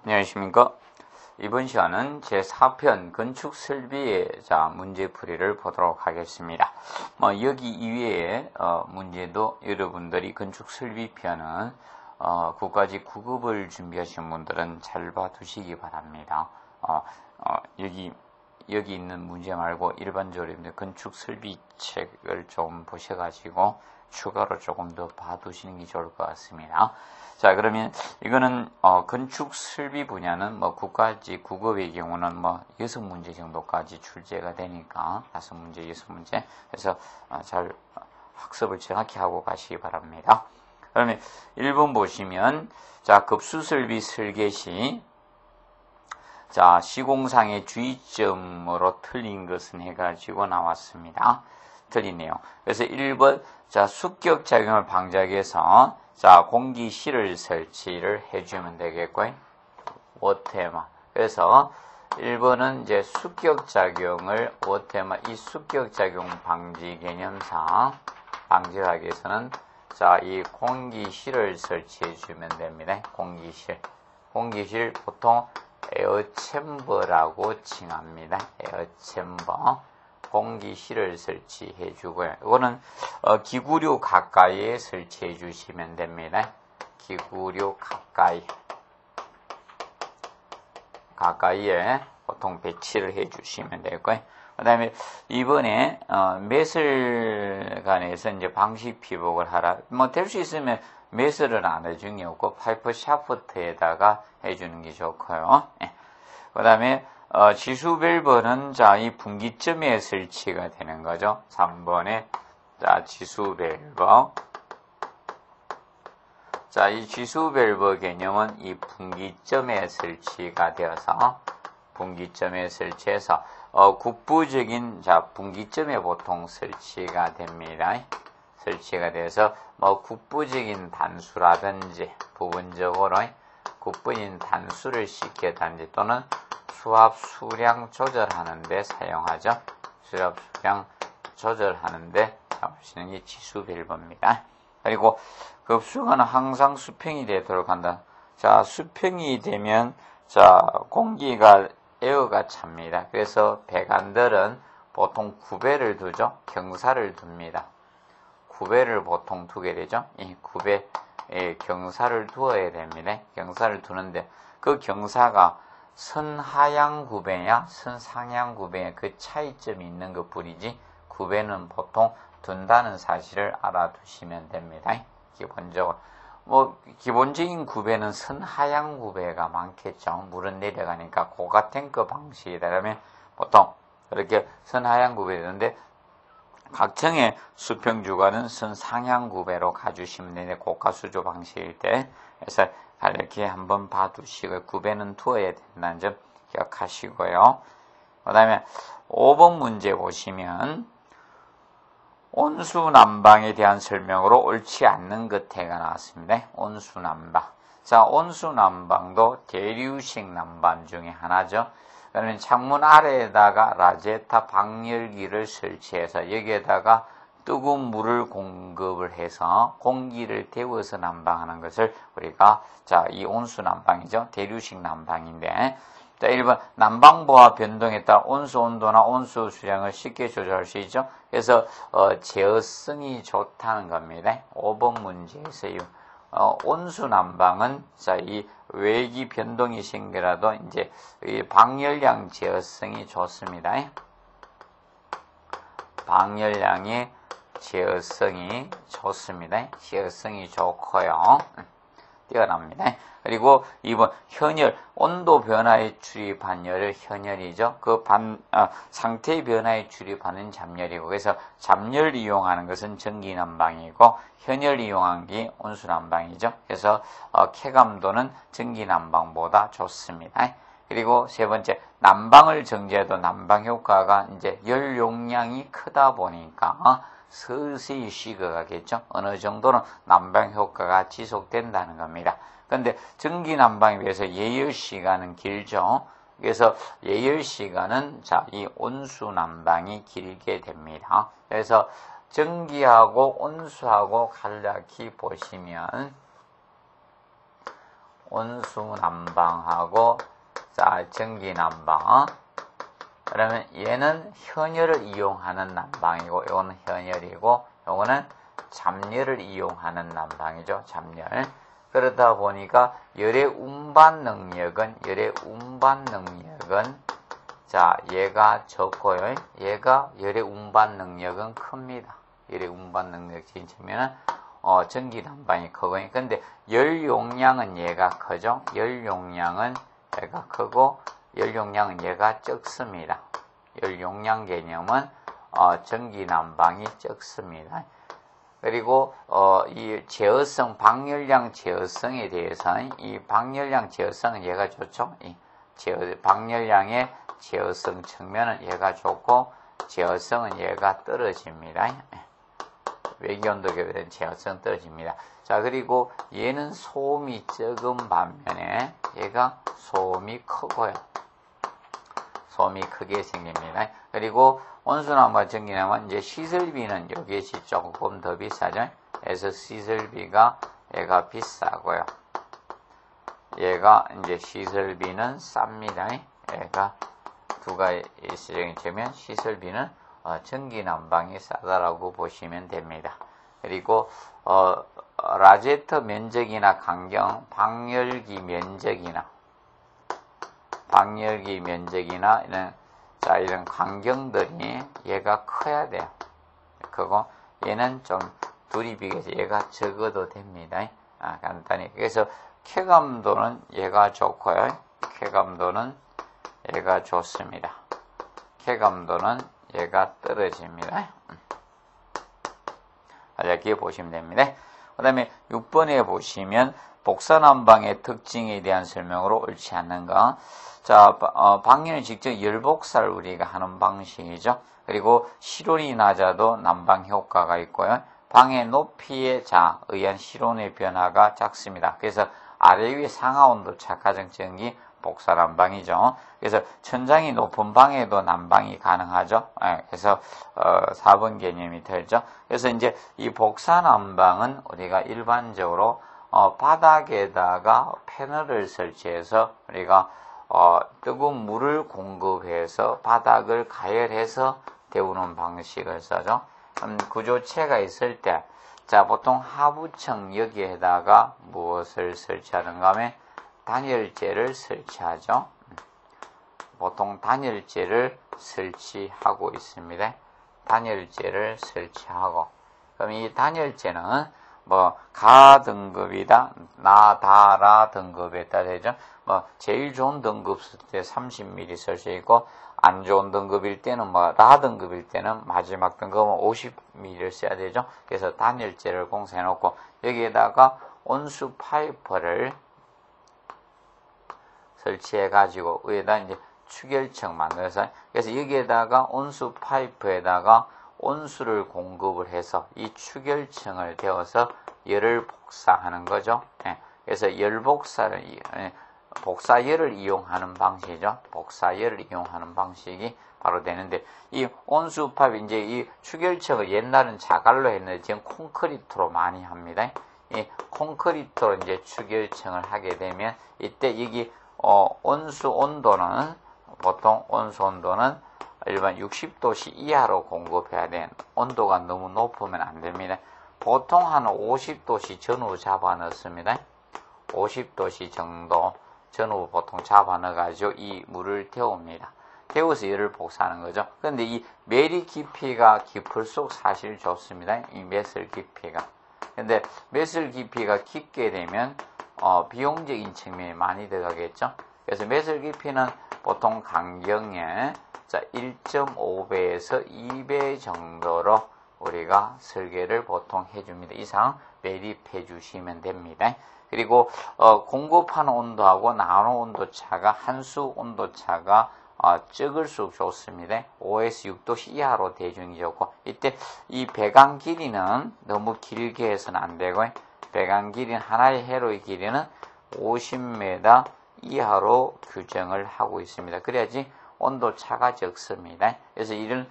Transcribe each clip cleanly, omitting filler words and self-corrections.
안녕하십니까. 이번 시간은 제4편 건축설비의 문제풀이를 보도록 하겠습니다. 여기 이외에 문제도 여러분들이 건축설비편은 9까지 9급을 준비하신 분들은 잘 봐두시기 바랍니다. 여기 있는 문제 말고 일반적으로 건축설비 책을 좀 보셔가지고 추가로 조금 더 봐두시는 게 좋을 것 같습니다. 자, 그러면 이거는 건축 설비 분야는 9까지 9급의 경우는 6문제 정도까지 출제가 되니까 5문제, 6문제. 그래서 잘 학습을 정확히 하고 가시기 바랍니다. 그러면 1번 보시면 급수 설비 설계 시 시공상의 주의점으로 틀린 것은 해가지고 나왔습니다. 틀리네요. 그래서 1번 습격작용을 방지하기 위해서 공기실을 설치를 해주면 되겠고요. 워테마. 그래서 1번은 이제 습격작용을 워테마, 이 습격작용 방지 개념상 방지하기 위해서는 이 공기실을 설치해 주면 됩니다. 공기실 보통 에어챔버라고 칭합니다. 에어챔버. 공기실을 설치해 주고요. 이거는 기구류 가까이에 설치해 주시면 됩니다. 기구류 가까이에 보통 배치를 해 주시면 되고요. 그 다음에 이번에 매설관에서 이제 방식 피복을 하라. 될 수 있으면 매설을 안 해주는 게 없고 파이프 샤프트에다가 해주는 게 좋고요. 그 다음에 지수 밸브는 이 분기점에 설치가 되는 거죠. 3번에 지수 밸브. 이 지수 밸브 개념은 이 분기점에 설치가 되어서 분기점에 설치해서 국부적인 분기점에 보통 설치가 됩니다. 설치가 돼서 국부적인 단수라든지 부분적으로 국부인 단수를 시켰다든지 또는 수압 수량 조절하는데 사용하죠. 수압 수량 조절하는데 사용하시는 게 지수 밸브입니다. 그리고 급수관은 항상 수평이 되도록 한다. 수평이 되면 공기가 에어가 찹니다. 그래서 배관들은 보통 9배를 두죠. 경사를 둡니다. 9배를 보통 두게 되죠. 이 9배 경사를 두어야 됩니다. 경사를 두는데 그 경사가 선하향 9배냐 선상향 9배냐 그 차이점이 있는 것 뿐이지 9배는 보통 둔다는 사실을 알아두시면 됩니다. 기본적으로 기본적인 9배는 선하향 9배가 많겠죠. 물은 내려가니까 고가 탱크 방식이다 그러면 보통 그렇게 선하향 9배 되는데 각층의 수평 주관은 선상향 9배로 가주시면 되는데 고가 수조 방식일 때 그래서 이렇게 한번 봐두시고 9배는 두어야 된다는 점 기억하시고요. 그 다음에 5번 문제 보시면 온수난방에 대한 설명으로 옳지 않는 것해가 나왔습니다. 온수난방. 온수난방도 대류식 난방 중에 하나죠. 그러면 창문 아래에다가 라제타 방열기를 설치해서 여기에다가 뜨거운 물을 공급을 해서 공기를 데워서 난방하는 것을 우리가 이 온수 난방이죠. 대류식 난방인데 1번 난방부하 변동에 따라 온수 온도나 온수 수량을 쉽게 조절할 수 있죠. 그래서 제어성이 좋다는 겁니다. 5번 문제에서 온수 난방은 이 외기 변동이 생겨라도 이제 이 방열량 제어성이 좋습니다. 방열량의 제어성이 좋습니다. 제어성이 좋고요. 뛰어납니다. 그리고 2번 현열, 온도 변화에 출입한 열을 현열이죠. 상태 변화에 출입하는 잡열이고 그래서 잡열 이용하는 것은 전기 난방이고 현열 이용한 게 온수 난방이죠. 그래서 쾌감도는 전기 난방보다 좋습니다. 그리고 세 번째 난방을 정지해도 난방 효과가 이제 열 용량이 크다 보니까 서서히 식어가겠죠. 어느 정도는 난방 효과가 지속된다는 겁니다. 그런데 전기 난방에 비해서 예열 시간은 길죠. 그래서 예열 시간은 이 온수 난방이 길게 됩니다. 그래서 전기하고 온수하고 간략히 보시면 온수 난방하고 자 전기 난방. 그러면 얘는 현열을 이용하는 난방이고 이거는 현열이고 요거는 잡열을 이용하는 난방이죠. 잡열. 그러다 보니까 열의 운반 능력은 자 얘가 적고요. 얘가 열의 운반 능력은 큽니다. 열의 운반 능력 지면은 전기 난방이 크고요. 근데 열 용량은 얘가 크죠. 열 용량은 얘가 크고 열 용량은 얘가 적습니다. 열 용량 개념은 전기 난방이 적습니다. 그리고 이 제어성, 방열량 제어성에 대해서는 이 방열량 제어성은 얘가 좋죠. 이 방열량의 제어성 측면은 얘가 좋고 제어성은 얘가 떨어집니다. 외기온도계에 대한 제어성 떨어집니다. 자, 그리고 얘는 소음이 적은 반면에 얘가 소음이 크고요. 소음이 크게 생깁니다. 그리고 온수난방과 전기난방은 이제 시설비는 이것이 조금 더 비싸죠. 그래서 시설비가 얘가 비싸고요. 얘가 이제 시설비는 쌉니다. 얘가 두 가지 있으면 시설비는 전기난방이 싸다라고 보시면 됩니다. 그리고 라제트 면적이나 강경, 방열기 면적이나 이런 광경들이 얘가 커야 돼요. 그거 얘는 좀 둘이 비교해서 얘가 적어도 됩니다. 간단히. 그래서 쾌감도는 얘가 좋고요. 쾌감도는 얘가 좋습니다. 쾌감도는 얘가 떨어집니다. 이렇게 보시면 됩니다. 그 다음에 6번에 보시면 복사난방의 특징에 대한 설명으로 옳지 않는 거. 자, 방열은 직접 열복사를 우리가 하는 방식이죠. 그리고 실온이 낮아도 난방 효과가 있고요. 방의 높이에 의한 실온의 변화가 작습니다. 그래서 아래 위에 상하 온도차 가정적인 복사난방이죠. 그래서 천장이 높은 방에도 난방이 가능하죠. 그래서 4번 개념이 들죠. 그래서 이제 이 복사난방은 우리가 일반적으로 바닥에다가 패널을 설치해서 우리가 뜨거운 물을 공급해서 바닥을 가열해서 데우는 방식을 써죠. 구조체가 있을 때, 자, 보통 하부층 여기에다가 무엇을 설치하는가 하면 단열재를 설치하죠. 보통 단열재를 설치하고 있습니다. 단열재를 설치하고. 그럼 이 단열재는 가 등급이다, 다, 라 등급에 따라 되죠. 제일 좋은 등급 쓸 때 30mm 쓸 수 있고, 안 좋은 등급일 때는 라 등급일 때는 마지막 등급은 50mm를 써야 되죠. 그래서 단열재를 공사해 놓고, 여기에다가 온수 파이프를 설치해 가지고, 위에다 이제 추결층 만들어서, 그래서 여기에다가 온수 파이프에다가 온수를 공급을 해서 이 추결층을 데워서 열을 복사하는 거죠. 그래서 열복사를, 복사열을 이용하는 방식이죠. 복사열을 이용하는 방식이 바로 되는데, 이 온수 파이프, 이제 이 추결층을 옛날은 자갈로 했는데 지금 콘크리트로 많이 합니다. 이 콘크리트로 이제 추결층을 하게 되면, 이때 여기, 온수 온도는, 보통 온수 온도는 일반 60도씨 이하로 공급해야 돼. 온도가 너무 높으면 안 됩니다. 보통 한 50도씨 전후 잡아 넣습니다. 50도씨 정도 전후 보통 잡아 넣어가지고 이 물을 데웁니다. 데워서 열을 복사하는 거죠. 그런데 이 메리 깊이가 깊을수록 사실 좋습니다. 이 매슬 깊이가. 근데 매슬 깊이가 깊게 되면 비용적인 측면이 많이 들어가겠죠. 그래서 매슬 깊이는 보통 강경에 1.5배에서 2배 정도로 우리가 설계를 보통 해줍니다. 이상 매립해 주시면 됩니다. 그리고 공급하는 온도하고 나오는 온도차가 한수 온도차가 적을수록 좋습니다. 5에서 6도씨 이하로 대중이 좋고, 이때 이 배관 길이는 너무 길게 해서는 안 되고, 배관 길이는 하나의 회로의 길이는 50m 이하로 규정을 하고 있습니다. 그래야지 온도 차가 적습니다. 그래서 이런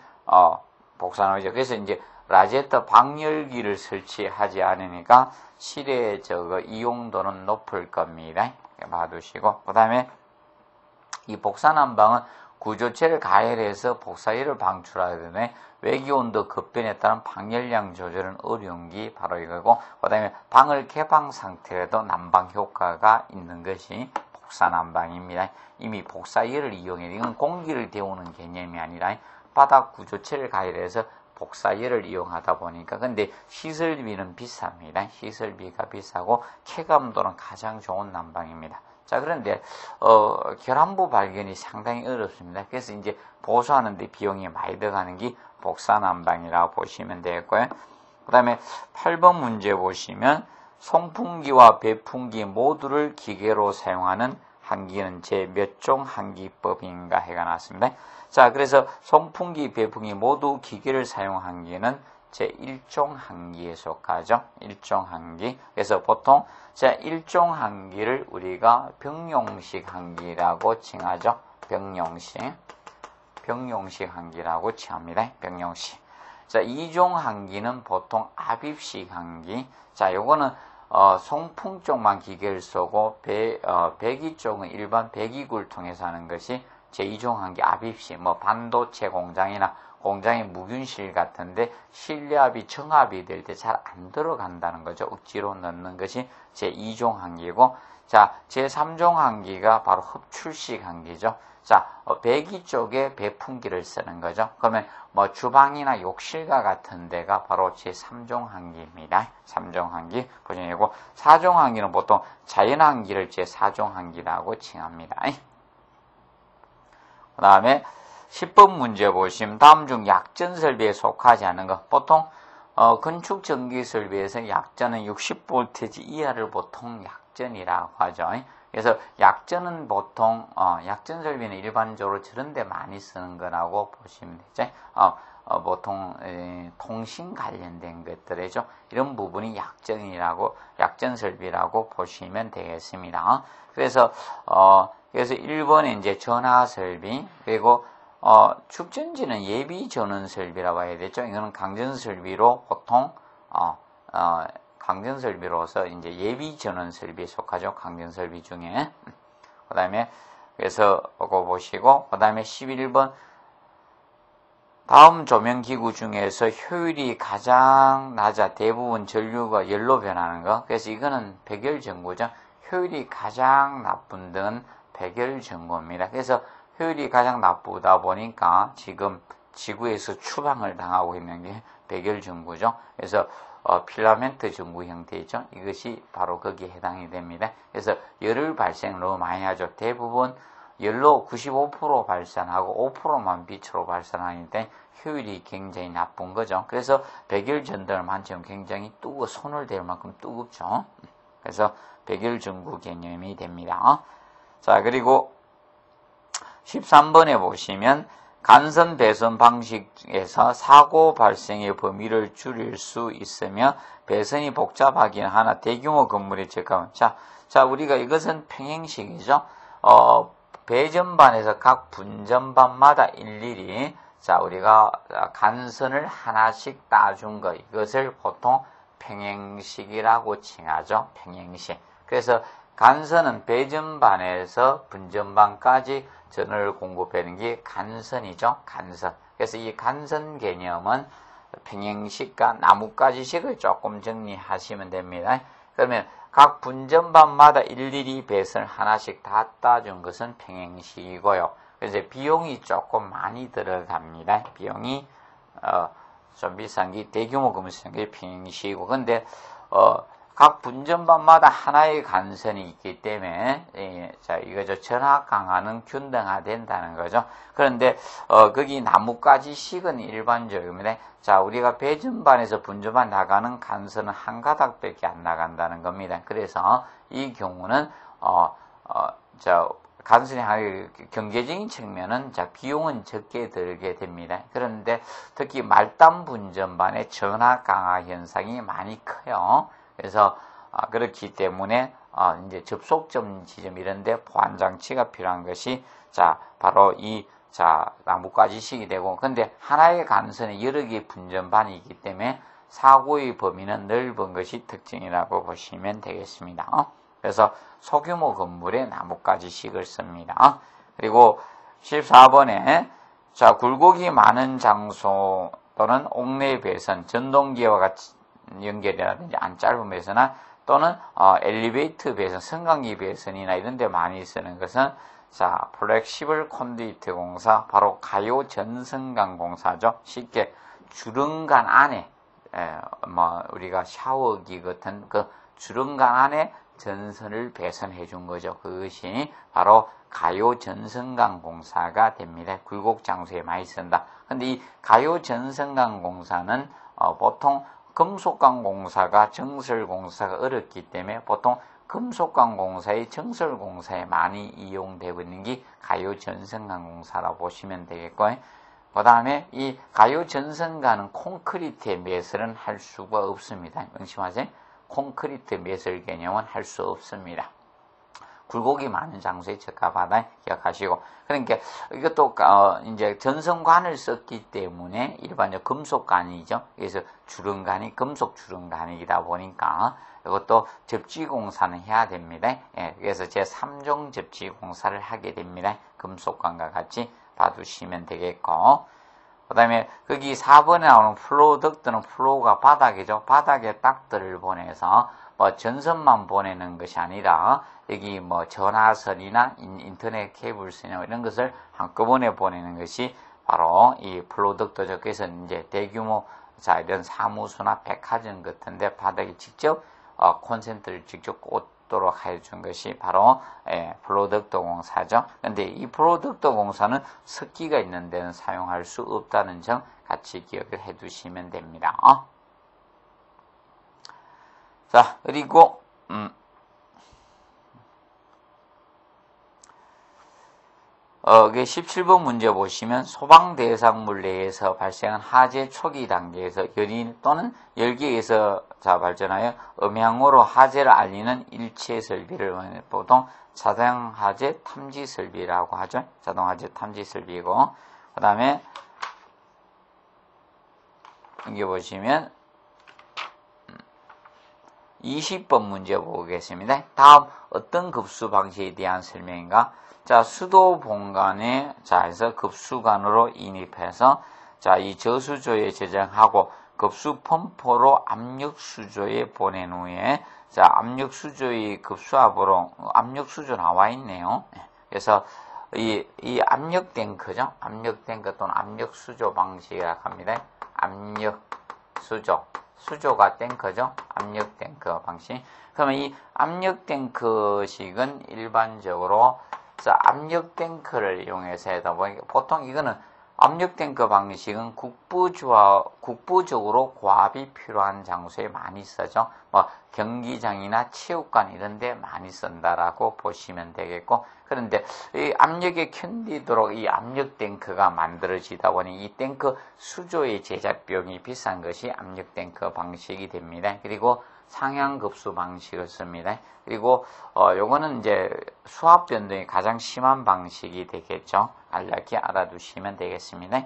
복사나오죠. 그래서 이제 라제트 방열기를 설치하지 않으니까 실외 이용도는 높을 겁니다. 봐두시고, 그 다음에 이 복사난방은 구조체를 가열해서 복사열을 방출하기 외기온도 급변에 따른 방열량 조절은 어려운 게 바로 이거고, 그 다음에 방을 개방 상태에도 난방 효과가 있는 것이 복사난방입니다. 이미 복사열을 이용해, 이건 공기를 데우는 개념이 아니라 바닥 구조체를 가열해서 복사열을 이용하다 보니까, 근데 시설비는 비쌉니다. 시설비가 비싸고 쾌감도는 가장 좋은 난방입니다. 자, 그런데 결함부 발견이 상당히 어렵습니다. 그래서 이제 보수하는데 비용이 많이 들어가는 게 복사난방이라고 보시면 되겠고요. 그 다음에 8번 문제 보시면 송풍기와 배풍기 모두를 기계로 사용하는 한기는 제 몇 종 한기법인가 해가 나왔습니다. 자, 그래서 송풍기, 배풍기 모두 기계를 사용한 기는 제 1종 한기에 속하죠. 1종 한기. 그래서 보통 제 1종 한기를 우리가 병용식 한기라고 칭하죠. 병용식 한기라고 칭합니다. 병용식. 자, 2종 한기는 보통 압입식 한기. 자, 요거는 송풍 쪽만 기계를 쓰고 배기 쪽은 일반 배기구를 통해서 하는 것이 제2종 한기 압입식. 뭐 반도체 공장이나 공장의 무균실 같은데 실내압이 정압이 될 때 잘 안 들어간다는 거죠. 억지로 넣는 것이 제2종 한기고, 자, 제3종 한기가 바로 흡출식 한기죠. 자, 배기 쪽에 배풍기를 쓰는 거죠. 그러면 뭐 주방이나 욕실과 같은 데가 바로 제3종 한기입니다. 3종 한기 보시고, 4종 한기는 보통 자연 한기를 제4종 한기라고 칭합니다. 그 다음에 10번 문제 보시면 다음 중 약전 설비에 속하지 않은 것. 보통 건축 전기 설비에서 약전은 60V 이하를 보통 약전이라고 하죠. 그래서 약전은 보통 약전 설비는 일반적으로 저런 데 많이 쓰는 거라고 보시면 되죠. 보통 통신 관련된 것들이죠. 이런 부분이 약전 설비라고 보시면 되겠습니다. 그래서 1번에 이제 전화 설비, 그리고 축전지는 예비 전원 설비라고 해야 되죠. 이거는 강전 설비로 보통 강전 설비로서 이제 예비 전원 설비에 속하죠. 강전 설비 중에. 그다음에 그래서 그거 보시고, 그다음에 11번 다음 조명 기구 중에서 효율이 가장 낮아 대부분 전류가 열로 변하는 거. 그래서 이거는 백열 전구죠. 효율이 가장 나쁜 데는 백열 전구입니다. 그래서 효율이 가장 나쁘다 보니까 지금 지구에서 추방을 당하고 있는 게 백열 전구죠. 그래서 필라멘트 전구 형태이죠. 이것이 바로 거기에 해당이 됩니다. 그래서 열을 발생을 너무 많이 하죠. 대부분 열로 95% 발산하고 5%만 빛으로 발산하는데 효율이 굉장히 나쁜 거죠. 그래서 백열 전등을 만지면 굉장히 손을 댈 만큼 뜨겁죠. 그래서 백열 전구 개념이 됩니다. 자, 그리고 13번에 보시면 간선 배선 방식에서 사고 발생의 범위를 줄일 수 있으며 배선이 복잡하긴 하나 대규모 건물에 적합한. 자, 우리가 이것은 평행식이죠. 배전반에서 각 분전반마다 일일이 우리가 간선을 하나씩 따준 거, 이것을 보통 평행식이라고 칭하죠. 평행식. 그래서 간선은 배전반에서 분전반까지 전원을 공급하는 게 간선이죠. 간선. 그래서 이 간선 개념은 평행식과 나뭇가지식을 조금 정리하시면 됩니다. 그러면 각 분전반마다 일일이 배선을 하나씩 다 따준 것은 평행식이고요. 그래서 비용이 조금 많이 들어갑니다. 비용이 좀 비싼 게 대규모 건물이 평행식이고, 근데 각 분전반마다 하나의 간선이 있기 때문에 이거죠. 전압 강화는 균등화된다는 거죠. 그런데 거기 나뭇가지식은 일반적입니다. 자, 우리가 배전반에서 분전반 나가는 간선은 한 가닥밖에 안 나간다는 겁니다. 그래서 이 경우는 간선이 경제적인 측면은 비용은 적게 들게 됩니다. 그런데 특히 말단 분전반의 전압 강화 현상이 많이 커요. 그래서 그렇기 때문에 이제 접속점 지점 이런데 보안 장치가 필요한 것이 바로 이 나뭇가지식이 되고, 근데 하나의 간선에 여러 개의 분전반이기 때문에 사고의 범위는 넓은 것이 특징이라고 보시면 되겠습니다. 그래서 소규모 건물에 나뭇가지식을 씁니다. 그리고 14번에 자, 굴곡이 많은 장소 또는 옥내 배선, 전동기와 같이 연결이라든지 안 짧은 배선이나 또는 엘리베이터 배선, 승강기 배선이나 이런 데 많이 쓰는 것은 자, 플렉시블 콘듀이트 공사, 바로 가요 전선강 공사죠. 쉽게 주름간 안에 우리가 샤워기 같은 그 주름간 안에 전선을 배선해 준 거죠. 그것이 바로 가요 전선강 공사가 됩니다. 굴곡 장소에 많이 쓴다. 근데 이 가요 전선강 공사는 보통 금속강 공사가 정설 공사가 어렵기 때문에 보통 금속강 공사의 정설 공사에 많이 이용되고 있는 게 가요 전선강 공사라고 보시면 되겠고요. 그 다음에 이 가요 전선강은 콘크리트의 매설은 할 수가 없습니다. 명심하세요. 콘크리트 매설 개념은 할 수 없습니다. 굴곡이 많은 장소에 적합하다 기억하시고, 그러니까 이것도 이제 전선관을 썼기 때문에 일반적 금속관이죠. 그래서 주름관이 금속 주름관이다 보니까 이것도 접지공사는 해야 됩니다. 예, 그래서 제3종 접지공사를 하게 됩니다. 금속관과 같이 봐두시면 되겠고, 그 다음에 거기 4번에 나오는 플로우 덕트는 플로우가 바닥이죠. 바닥에 딱들을 보내서 전선만 보내는 것이 아니라 여기 전화선이나 인터넷 케이블선이나 이런 것을 한꺼번에 보내는 것이 바로 이 플로우 덕트죠. 그래서 이제 대규모 이런 사무소나 백화점 같은데 바닥에 직접 콘센트를 직접 꽂도록 해준 것이 바로 플로우 덕트 공사죠. 근데 이 플로우 덕트 공사는 습기가 있는 데는 사용할 수 없다는 점 같이 기억을 해 두시면 됩니다. 자, 그리고 그 17번 문제 보시면 소방 대상물 내에서 발생한 화재 초기 단계에서 열이 또는 열기에서 발전하여 음향으로 화재를 알리는 일체 설비를 보통 자동 화재 탐지 설비라고 하죠. 자동 화재 탐지 설비고, 그 다음에 여기 보시면 20번 문제 보겠습니다. 다음 어떤 급수 방식에 대한 설명인가? 자, 수도 본관에 해서 급수관으로 인입해서 이 저수조에 저장하고 급수 펌프로 압력 수조에 보낸 후에 압력 수조의 급수압으로 압력 수조 나와 있네요. 그래서 이 압력 탱크죠. 압력 탱크 또는 압력 수조 방식이라고 합니다. 압력 수조. 수조가 탱크죠. 압력 탱크 방식. 그러면 이 압력 탱크식은 일반적으로 압력 탱크를 이용해서 하다 보니까 보통 이거는 압력 탱크 방식은 국부적으로 고압이 필요한 장소에 많이 쓰죠. 경기장이나 체육관 이런 데 많이 쓴다라고 보시면 되겠고, 그런데 이 압력에 견디도록 이 압력 탱크가 만들어지다 보니 이 탱크 수조의 제작 비용이 비싼 것이 압력 탱크 방식이 됩니다. 그리고 상향급수 방식을 씁니다. 그리고 요거는 이제 수압 변동이 가장 심한 방식이 되겠죠. 간략히 알아두시면 되겠습니다.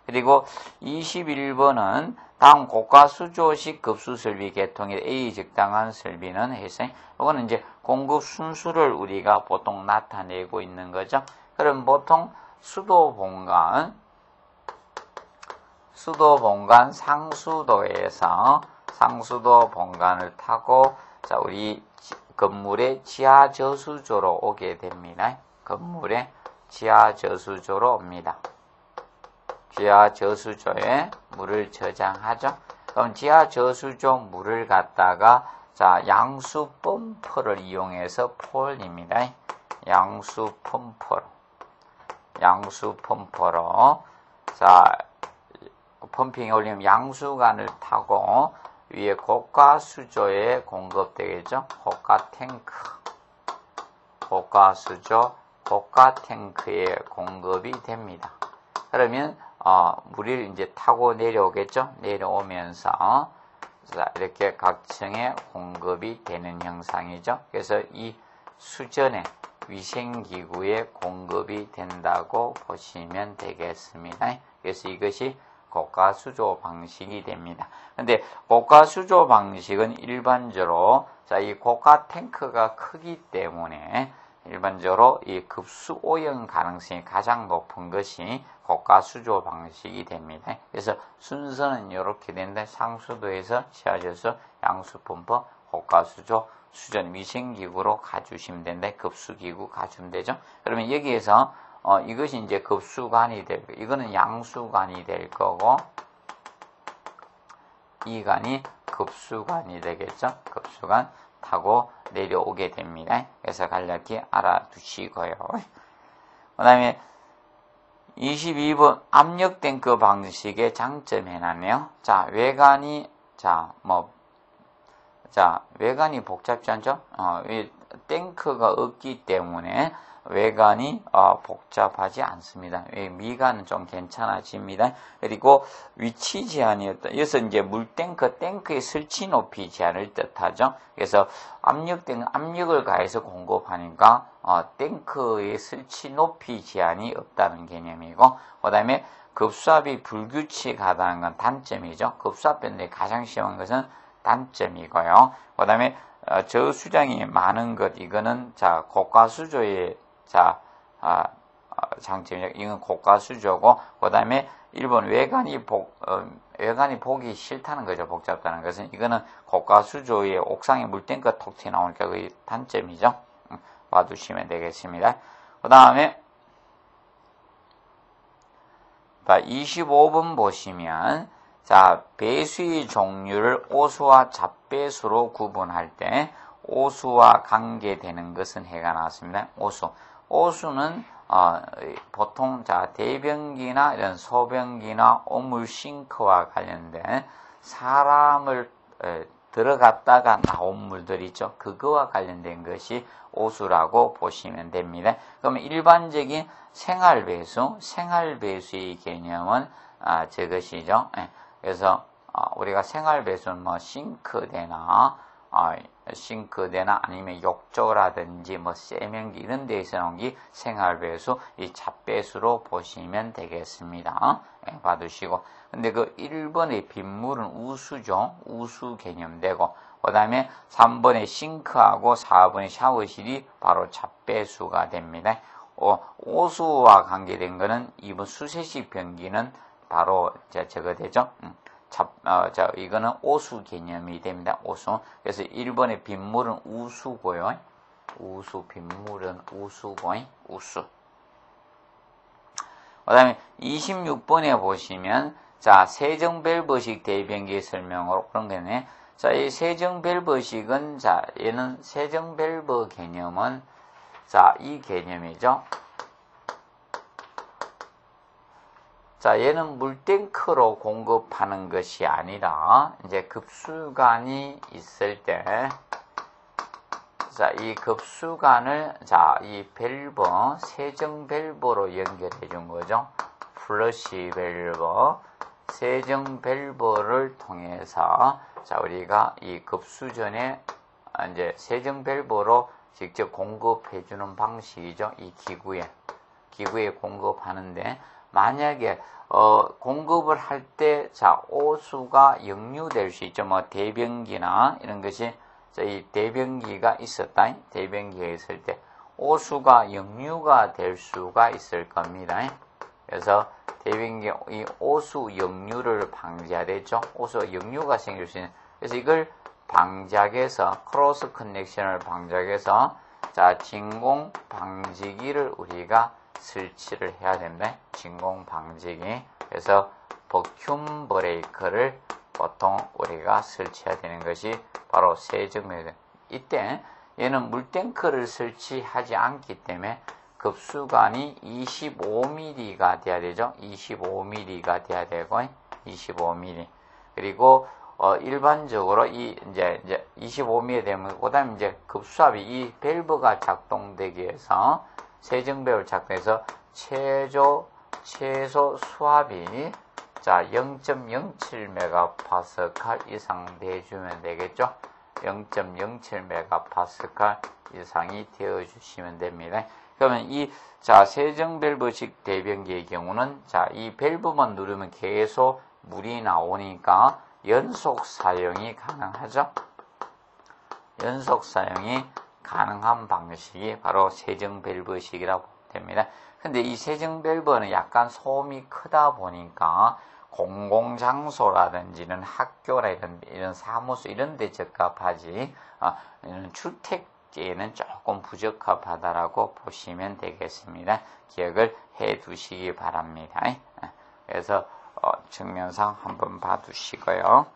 그리고 21번은 다음 고가 수조식 급수 설비 개통의 A 적당한 설비는 해서 요거는 이제 공급 순수를 우리가 보통 나타내고 있는 거죠. 그럼 보통 수도 본관 상수도에서 상수도 본관을 타고 우리 건물의 지하 저수조로 오게 됩니다. 건물의 지하 저수조로 옵니다. 지하 저수조에 물을 저장하죠. 그럼 지하 저수조 물을 갖다가 양수 펌프를 이용해서 폴립니다. 양수 펌프로 펌핑에 올리면 양수관을 타고 위에 고가 수조에 공급되겠죠. 고가 수조, 고가 탱크에 공급이 됩니다. 그러면 물이 이제 타고 내려오겠죠. 내려오면서 이렇게 각 층에 공급이 되는 형상이죠. 그래서 이 수전에 위생기구에 공급이 된다고 보시면 되겠습니다. 그래서 이것이 고가수조 방식이 됩니다. 근데 고가수조 방식은 일반적으로 자, 이 고가 탱크가 크기 때문에 일반적으로 이 급수 오염 가능성이 가장 높은 것이 고가수조 방식이 됩니다. 그래서 순서는 이렇게 되는데 상수도에서 시아제수, 양수분법, 고가수조, 수전 위생기구로 가주시면 되는데 급수기구 가주면 되죠. 그러면 여기에서 이것이 이제 급수관이 될 거고, 이거는 양수관이 될 거고, 이 관이 급수관이 되겠죠. 급수관 타고 내려오게 됩니다. 그래서 간략히 알아두시고요. 그 다음에 22번 압력 탱크 방식의 장점 해놨네요. 자, 외관이 외관이 복잡지 않죠? 이 탱크가 없기 때문에 외관이 복잡하지 않습니다. 미관은 좀 괜찮아집니다. 그리고 위치 제한이었다. 여기서 이제 탱크의 설치 높이 제한을 뜻하죠. 그래서 압력을 가해서 공급하니까 탱크의 설치 높이 제한이 없다는 개념이고, 그 다음에 급수압이 불규칙하다는 건 단점이죠. 급수압 변동이 가장 심한 것은 단점이고요. 그 다음에 저수량이 많은 것, 이거는 고가수조의 장점이죠. 이건 고가수조고, 그 다음에 일본 외관이 보기 싫다는 거죠. 복잡하다는 것은. 이거는 고가수조의 옥상에 물탱크가 톡 튀어나오니까 그게 단점이죠. 봐두시면 되겠습니다. 그 다음에 25번 보시면 배수의 종류를 오수와 잡배수로 구분할 때 오수와 관계되는 것은 해가 나왔습니다. 오수는 보통 대변기나 이런 소변기나 오물 싱크와 관련된 사람을 들어갔다가 나온 물들 있죠. 그거와 관련된 것이 오수라고 보시면 됩니다. 그러면 일반적인 생활배수의 개념은 저것이죠. 그래서 우리가 생활배수는 싱크대나 아니면 욕조라든지 세면기 이런 데에서 나온 게 생활배수, 이 잡배수로 보시면 되겠습니다. 봐두시고. 근데 그 1번의 빗물은 우수죠. 우수 개념되고, 그 다음에 3번의 싱크하고 4번의 샤워실이 바로 잡배수가 됩니다. 오수와 관계된 거는 2번 수세식 변기는 바로 저거 되죠. 이거는 오수 개념이 됩니다. 오수. 그래서 1번의 빗물은 우수고요. 빗물은 우수고, 우수. 그 다음에 26번에 보시면, 세정밸브식 대변기 설명으로 그런 거네. 이 세정밸브식은, 얘는 세정밸브 개념은, 이 개념이죠. 얘는 물탱크로 공급하는 것이 아니라, 이제 급수관이 있을 때, 이 급수관을, 이 밸브, 세정 밸브로 연결해 준 거죠. 플러시 밸브, 세정 밸브를 통해서, 우리가 이 급수전에, 이제 세정 밸브로 직접 공급해 주는 방식이죠. 이 기구에 공급하는데, 만약에 공급을 할 때 오수가 역류될 수 있죠. 대변기나 이런 것이 이 대변기가 있었다. 대변기가 있을 때 오수가 역류가 될 수가 있을 겁니다. 그래서 대변기 이 오수 역류를 방지해야 되죠. 오수 역류가 생길 수 있는. 그래서 이걸 방지하게해서 크로스 커넥션을 방지하게해서 진공 방지기를 우리가 설치를 해야 됩니다. 진공 방지기. 그래서 버큐um 브레이크를 보통 우리가 설치해야 되는 것이 바로 세정입니다. 이때 얘는 물탱크를 설치하지 않기 때문에 급수관이 25mm가 돼야 되죠. 25mm가 돼야 되고 25mm. 그리고 일반적으로 이제 25mm 되면 그다음에 이제 급수압이 이 밸브가 작동되기 위해서 세정밸브를 작동해서 최소 수압이 0.07MPa 이상 돼주면 되겠죠. 0.07MPa 이상이 되어주시면 됩니다. 그러면 자, 세정밸브식 대변기의 경우는, 자, 이 밸브만 누르면 계속 물이 나오니까 연속 사용이 가능하죠. 연속 사용이 가능한 방식이 바로 세정밸브식이라고 됩니다. 근데 이 세정밸브는 약간 소음이 크다 보니까 공공장소라든지는 학교나 이런 사무소 이런 데 적합하지, 이런 주택에는 조금 부적합하다라고 보시면 되겠습니다. 기억을 해 두시기 바랍니다. 그래서 측면상 한번 봐두시고요.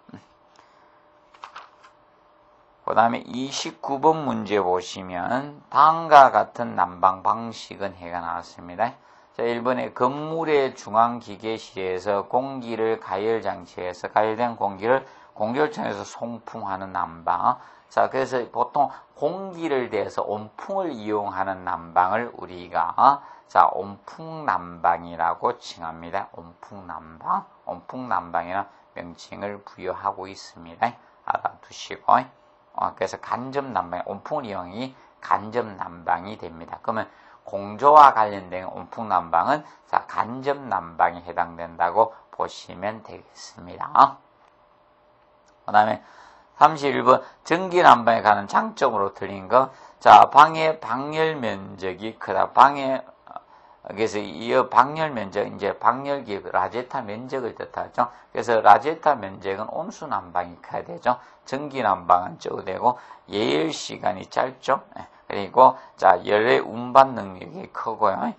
그 다음에 29번 문제 보시면 다음과 같은 난방 방식은 해가 나왔습니다. 자, 1번에 건물의 중앙기계실에서 공기를 가열장치에서 가열된 공기를 공기열청에서 송풍하는 난방. 자, 그래서 보통 공기를 대해서 온풍을 이용하는 난방을 우리가 자, 온풍난방이라고 칭합니다. 온풍난방. 온풍난방이라는 명칭을 부여하고 있습니다. 알아두시고. 그래서 간접난방, 온풍을 이용이 간접난방이 됩니다. 그러면 공조와 관련된 온풍난방은 자, 간접난방에 해당된다고 보시면 되겠습니다. 그 다음에 31번 전기난방에 관한 장점으로 틀린 거. 자, 방의 방열 면적이 크다. 그래서 이 방열 면적, 이제 방열기 라제타 면적을 뜻하죠. 그래서 라제타 면적은 온수 난방이 커야 되죠. 전기 난방은 적어되고 예열 시간이 짧죠. 그리고 자, 열의 운반 능력이 크고요.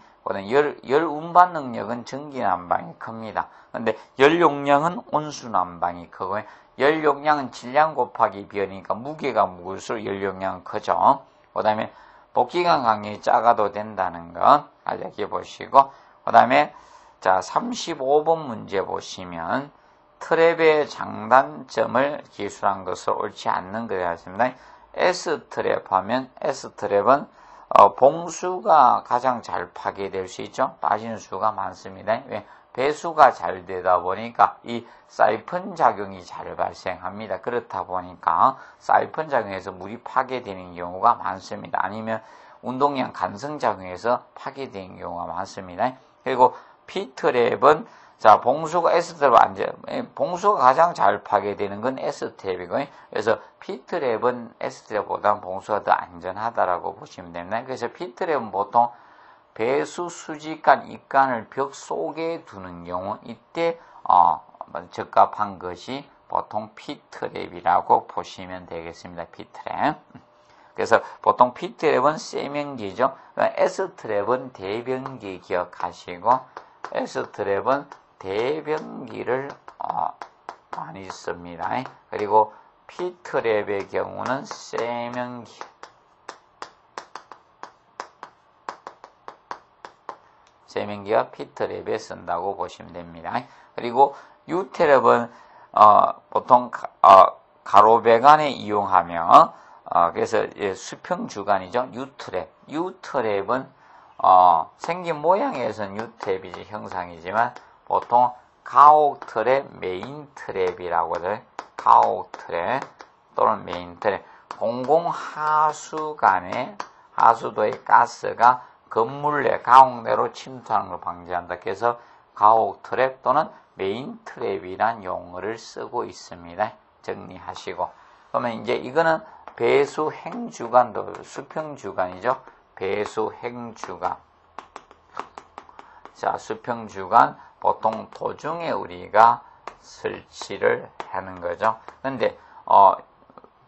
열 운반 능력은 전기 난방이 큽니다. 근데 열 용량은 온수 난방이 크고요. 열 용량은 질량 곱하기 비열이니까 무게가 무거울수록 열 용량은 크죠. 그 다음에 복기관 간격이 작아도 된다는 거 알려기 보시고, 그 다음에 자, 35번 문제 보시면 트랩의 장단점을 기술한 것으로 옳지 않는 것이 있습니다. S트랩 하면 S트랩은 봉수가 가장 잘 파괴될 수 있죠. 빠지는 수가 많습니다. 왜? 배수가 잘 되다 보니까 이 사이펀 작용이 잘 발생합니다. 그렇다 보니까 사이펀 작용에서 물이 파괴되는 경우가 많습니다. 아니면 운동량 간성 작용에서 파괴되는 경우가 많습니다. 그리고 P트랩은 자, 봉수가 S트랩 봉수가 가장 잘 파괴되는 건 S트랩이고요. 그래서 P트랩은 S트랩보다 봉수가 더 안전하다라고 보시면 됩니다. 그래서 P트랩은 보통 배수 수지간 입간을 벽 속에 두는 경우 이때 적합한 것이 보통 P트랩이라고 보시면 되겠습니다. P트랩. 그래서 보통 P트랩은 세면기죠. S트랩은 대변기 기억하시고 S트랩은 대변기를 많이 씁니다. 그리고 P트랩의 경우는 세면기. 세면기와 P트랩에 쓴다고 보시면 됩니다. 그리고 U트랩은 보통 가로배관에 이용하며 그래서 수평 주간이죠. U트랩은 생긴 모양에서는 U트랩이지 형상이지만 보통 가옥트랩, 메인트랩이라고 해요. 가옥트랩 또는 메인트랩. 공공하수간에 하수도의 가스가 건물 내 가옥내로 침투하는 걸 방지한다. 그래서 가옥트랩 또는 메인트랩이란 용어를 쓰고 있습니다. 정리하시고. 그러면 이제 이거는 배수행주간도 수평주간이죠. 배수행주간. 자, 수평주간 보통 도중에 우리가 설치를 하는 거죠. 근데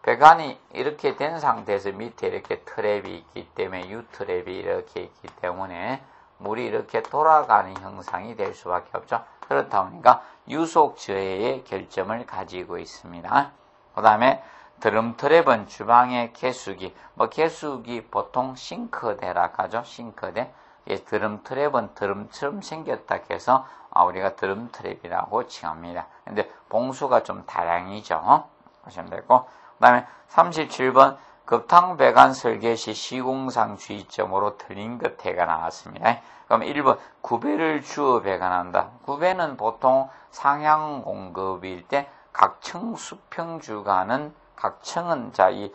배관이 이렇게 된 상태에서 밑에 이렇게 트랩이 있기 때문에 U트랩이 이렇게 있기 때문에 물이 이렇게 돌아가는 형상이 될 수밖에 없죠. 그렇다 보니까 유속 저해의 결점을 가지고 있습니다. 그 다음에 드럼트랩은 주방의 개수기, 개수기 보통 싱크대라 하죠. 싱크대. 드럼트랩은 드럼처럼 생겼다 해서 우리가 드럼트랩이라고 칭합니다. 근데 봉수가 좀 다량이죠. 보시면 되고. 그 다음에 37번 급탕배관 설계 시 시공상 주의점으로 틀린 것 해가 나왔습니다. 그럼 1번 구배를 주어 배관한다. 구배는 보통 상향 공급일 때 각층 수평 주간은 각층은 자, 이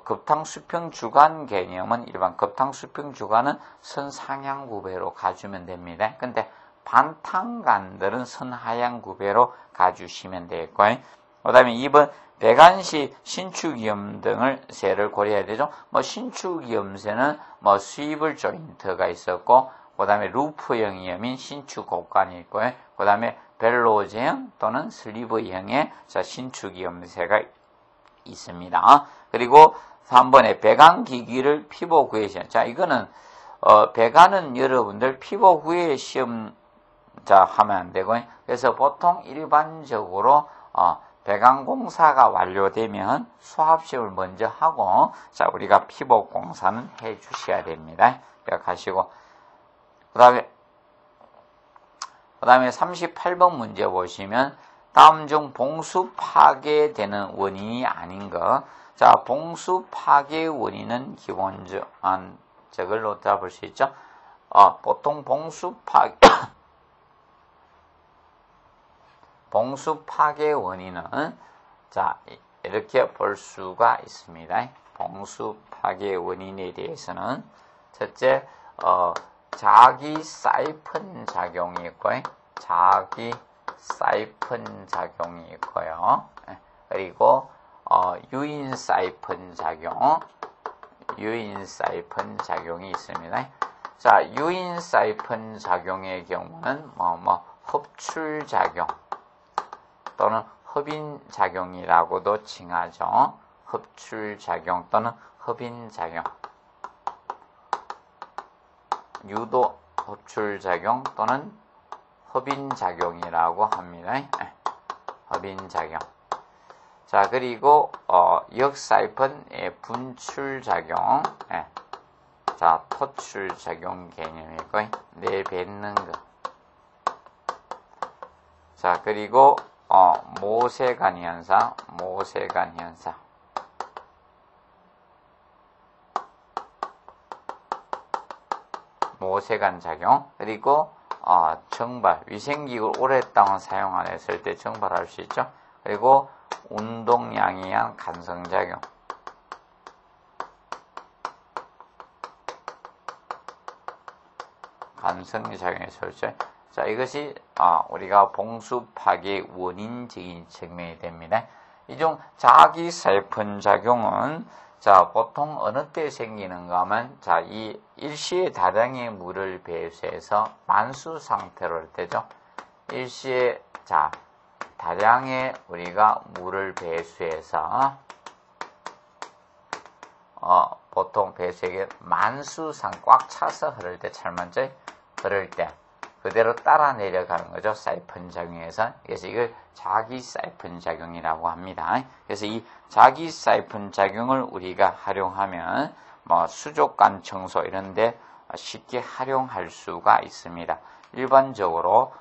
급탕수평 주간 개념은 일반 급탕수평 주간은 선상향구배로 가주면 됩니다. 근데 반탕간들은 선하향구배로 가주시면 되겠고, 그 다음에 2번 배관시 신축위험 등을 세를 고려해야 되죠. 신축위험세는 스위블 조인트가 있었고, 그 다음에 루프형이염인 신축곡관이 있고요. 그 다음에 벨로제형 또는 슬리브형의 신축위험세가 있습니다. 그리고 3번에 배관기기를 피복 후에 시험. 자, 이거는 배관은 여러분들 피복 후에 시험 하면 안 되고, 그래서 보통 일반적으로 배관공사가 완료되면 수압시험을 먼저 하고, 자, 우리가 피복 공사는 해 주셔야 됩니다. 기억하시고. 그 다음에 38번 문제 보시면, 다음 중 봉수 파괴되는 원인이 아닌 것. 자, 봉수 파괴 원인은 기본적인 저걸로 잡을 수 있죠. 보통 봉수 파괴 원인은, 자, 이렇게 볼 수가 있습니다. 봉수 파괴 원인에 대해서는, 첫째, 자기 사이펀 작용이 있고요. 자기 사이펀 작용이 있고요. 그리고, 유인 사이펀 작용이 있습니다. 자, 유인 사이펀 작용의 경우는, 흡출 작용 또는 흡인 작용이라고도 칭하죠. 흡출 작용 또는 흡인 작용. 유도 흡출 작용 또는 흡인 작용이라고 합니다. 흡인 작용. 자, 그리고 역사이펀의 분출 작용. 자, 토출 작용 개념이고, 내뱉는 것. 자, 그리고 모세관 현상. 모세관 작용. 그리고 정발, 위생기구를 오랫동안 사용 안 했을 때 정발할 수 있죠. 그리고 운동량에 간성작용. 간성작용의 설정. 자, 이것이 우리가 봉수 파괴 원인적인 측면이 됩니다. 이중 자기 사이펀 작용은, 자, 보통 어느 때 생기는가 하면, 자, 이 일시에 다량의 물을 배수해서 만수 상태로 할 때죠. 일시에, 자, 다량의 우리가 물을 배수해서, 보통 배수액에 만수상 꽉 차서 흐를 때, 철만져 흐를 때, 그대로 따라 내려가는 거죠. 사이펀 작용에서. 그래서 이걸 자기 사이펀 작용이라고 합니다. 그래서 이 자기 사이펀 작용을 우리가 활용하면 수족관 청소 이런데 쉽게 활용할 수가 있습니다. 일반적으로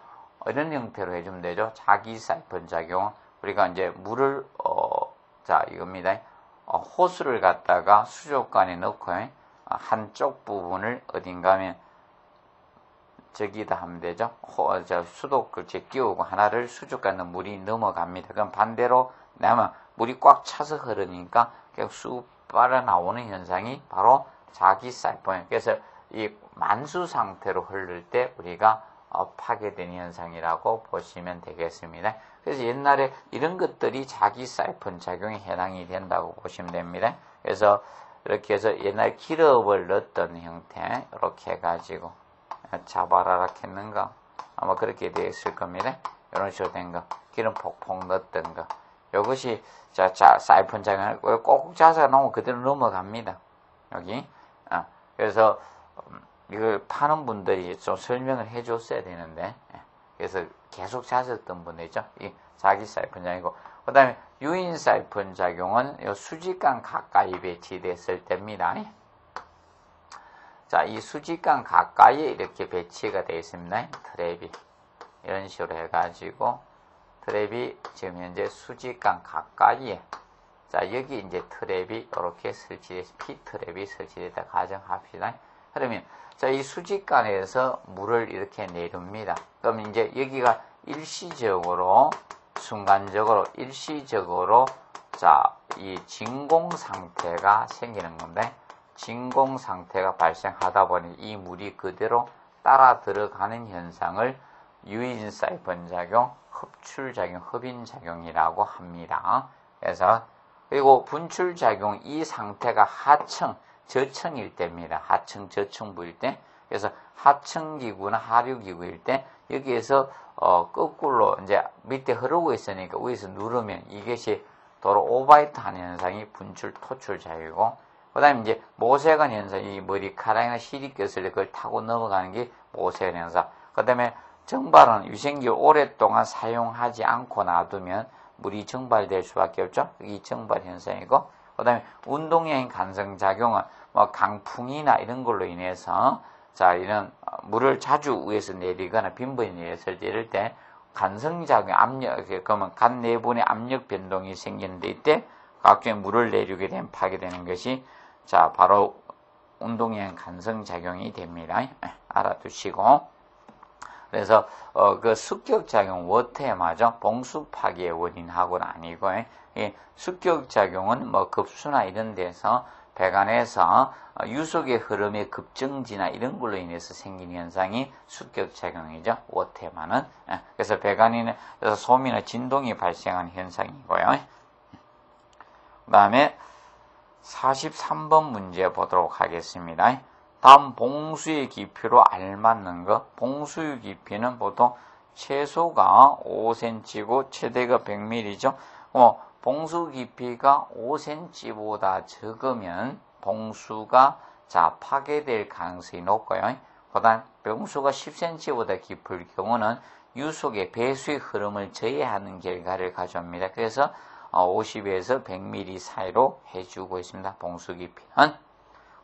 이런 형태로 해주면 되죠. 자기 사이펀 작용. 우리가 이제 물을 자, 이겁니다. 호스를 갖다가 수족관에 넣고 한쪽 부분을 어딘가 하면 저기다 하면 되죠. 수도를 끼우고 하나를 수족관에 물이 넘어갑니다. 그럼 반대로 내면 물이 꽉 차서 흐르니까 계속 쑥 빨아나오는 현상이 바로 자기 사이펀. 그래서 이 만수 상태로 흐를 때 우리가 파괴되는 현상이라고 보시면 되겠습니다. 그래서 옛날에 이런 것들이 자기 사이펀 작용에 해당이 된다고 보시면 됩니다. 그래서 이렇게 해서 옛날 기름을 넣었던 형태 이렇게 해가지고 자바라라 했는가 아마 그렇게 되어 있을 겁니다. 이런 식으로 된 거, 기름 폭폭 넣었던 거. 이것이 사이펀 작용을 꼭 짜서 놓으면 그대로 넘어갑니다. 여기. 그래서 이걸 파는 분들이 좀 설명을 해줬어야 되는데, 그래서 계속 찾았던 분들이죠. 이 자기 사이펀 작용이고, 그 다음에 유인 사이펀 작용은 수직관 가까이 배치됐을 때입니다. 자, 이 수직관 가까이에 이렇게 배치가 되어 있습니다. 트랩이. 이런 식으로 해가지고, 트랩이 지금 현재 수직관 가까이에, 자, 여기 이제 트랩이 이렇게 설치돼서, P트랩이 설치됐다 가정합시다. 그러면, 자, 이 수직관에서 물을 이렇게 내립니다. 그럼 이제 여기가 일시적으로, 순간적으로, 일시적으로 자, 이 진공 상태가 생기는 건데, 진공 상태가 발생하다 보니 이 물이 그대로 따라 들어가는 현상을 유인 사이폰 작용, 흡출 작용, 흡인 작용이라고 합니다. 그래서 그리고 분출 작용, 이 상태가 하층, 저층일 때입니다. 하층, 저층부일 때. 그래서 하층 기구나 하류 기구일 때 여기에서 거꾸로 이제 밑에 흐르고 있으니까 위에서 누르면 이것이 도로 오바이트 하는 현상이 분출, 토출 작용이고, 그 다음에 이제 모세관 현상이 머리카락이나 실이 꼈을 때 그걸 타고 넘어가는 게 모세관 현상. 그 다음에 정발은 유생기를 오랫동안 사용하지 않고 놔두면 물이 정발될 수밖에 없죠. 이 정발 현상이고, 그 다음에 운동형 간성작용은 뭐 강풍이나 이런 걸로 인해서 자, 이런 물을 자주 위에서 내리거나 빈번히 내렸을 때 이럴 때 간성작용, 압력, 그러면 간 내분의 압력 변동이 생기는데 이때 각종의 물을 내리게 되면 파괴되는 것이 자, 바로 운동형 간성작용이 됩니다. 알아두시고. 그래서 그 습격작용, 워테마죠. 봉수 파괴의 원인하고는 아니고, 습격작용은 뭐 급수나 이런 데서 배관에서 유속의 흐름의 급정지나 이런 걸로 인해서 생긴 현상이 습격작용이죠. 워테마는. 그래서 배관에서 소미나 진동이 발생하는 현상이고요. 그 다음에 43번 문제 보도록 하겠습니다. 다음 봉수의 깊이로 알맞는 것. 봉수의 깊이는 보통 최소가 5cm고 최대가 100mm죠. 봉수 깊이가 5cm보다 적으면 봉수가 자 파괴될 가능성이 높고요. 보다 봉수가 10cm보다 깊을 경우는 유속의 배수의 흐름을 저해하는 결과를 가져옵니다. 그래서 50에서 100mm 사이로 해주고 있습니다. 봉수 깊이는.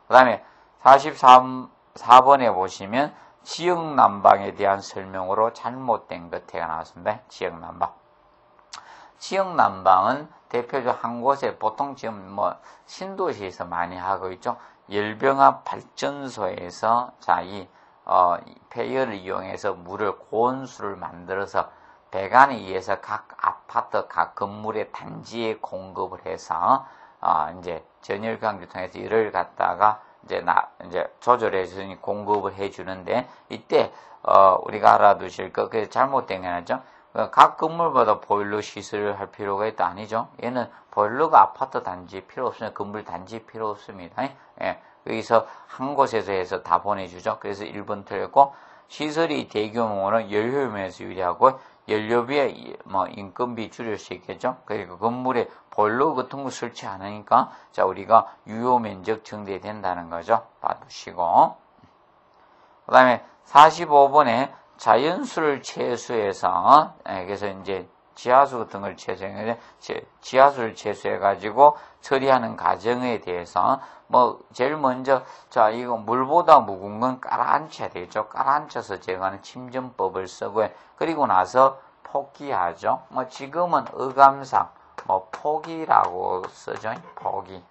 그 다음에 44번에 보시면 지역난방에 대한 설명으로 잘못된 것태가 나왔습니다. 지역난방. 지역난방은 대표적 한 곳에 보통 지금 뭐 신도시에서 많이 하고 있죠. 열병합 발전소에서 자, 이 폐열을 이용해서 물을 고온수를 만들어서 배관에 의해서 각 아파트, 각 건물의 단지에 공급을 해서 이제 전열관을 통해서 열을 갖다가 이제 조절해서 공급을 해주는데 이때 우리가 알아두실 거 그게 잘못된 게 아니죠. 각 건물마다 보일러 시설을 할 필요가 있다 아니죠. 얘는 보일러가 아파트 단지에 필요 없으면 건물 단지에 필요 없습니다. 예, 여기서 한 곳에서 해서 다 보내주죠. 그래서 1번 틀렸고 시설이 대규모는 연료면에서 유리하고 연료비에 뭐 인건비 줄일 수 있겠죠. 그러니까 건물에 보일러 같은 거 설치 안 하니까 자 우리가 유효 면적 증대된다는 거죠. 봐두시고. 그다음에 45번에 자연수를 채수해서 그래서 이제 지하수 같은 걸 채수했는데 지하수를 채수해가지고 처리하는 과정에 대해서 뭐 제일 먼저 자 이거 물보다 묵은 건 깔아앉혀야 되겠죠. 깔아앉혀서 제거하는 침전법을 쓰고 그리고 나서 포기하죠. 뭐 지금은 의감상 뭐 포기라고 쓰죠. 포기.